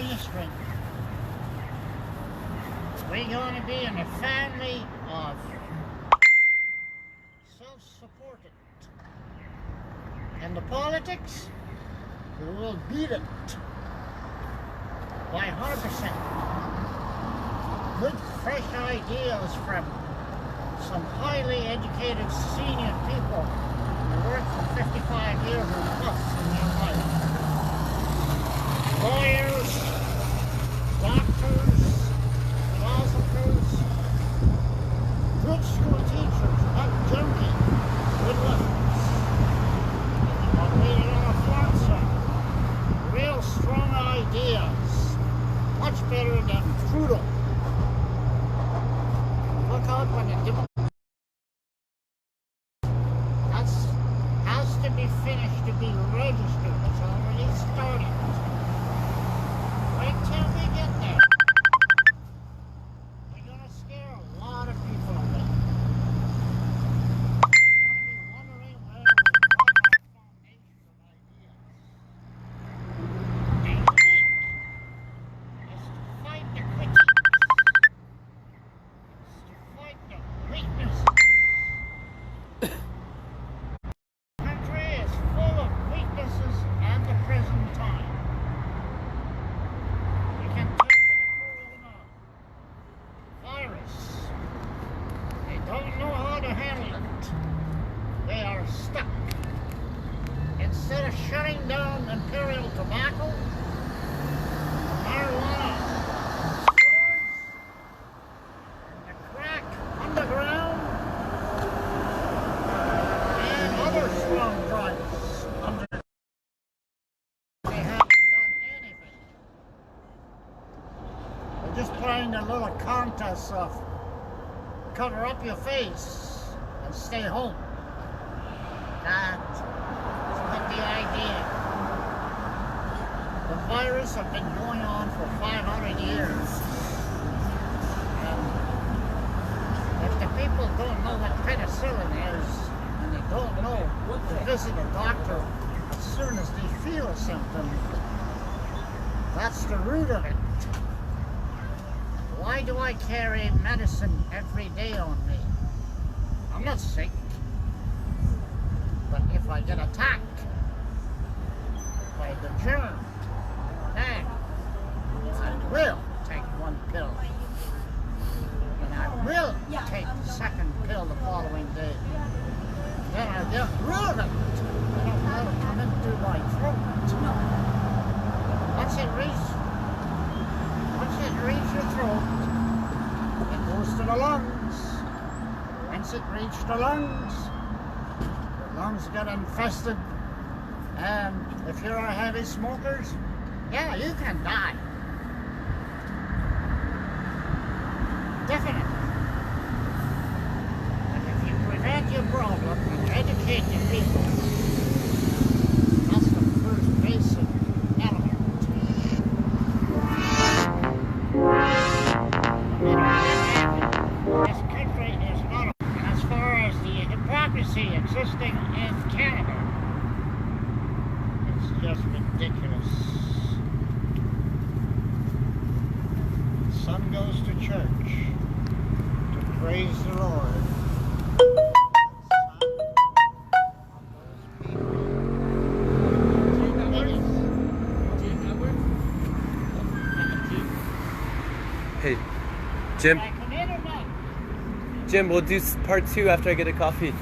history. We're going to be in a family of self-supported. And the politics, we will beat it by 100%. Good, fresh ideas from some highly educated senior people who worked for 55 years or plus in their life. Lawyers, doctors, philosophers, good school teachers, not junkie, good weapons. I'll read it on a front side. Real strong ideas. Much better than Trudeau. Look out when the has to be finished to be registered. It's already started. Wait till we get there. We're going to scare a lot of people away. They're going to be wondering where we got our foundation of ideas. The elite is to fight the critics. It's to fight the weaknesses. Instead of shutting down Imperial Tobacco, marijuana stores, the crack underground, and other strong drugs underground, they haven't done anything. They're just playing a little contest of cover up your face and stay home. That's not the idea. The virus has been going on for 500 years. And if the people don't know what penicillin is, and they don't know to visit a doctor as soon as they feel a symptom, that's the root of it. Why do I carry medicine every day on me? I'm not sick. But if I get attacked by the germ, then I will take one pill. And I will take the second pill the following day. Then I get rid of it. I don't let it come into my throat. Once it reaches your throat, it goes to the lungs. Once it reaches the lungs get infested, and if you're a heavy smoker, yeah, you can die. Definitely. But if you prevent your problem and educate the people, that's the first basic element. This country is not, and as far as the hypocrisy existing in Canada, it's just ridiculous. The son goes to church to praise the Lord. Hey, Jim. Jim, we'll do part 2 after I get a coffee.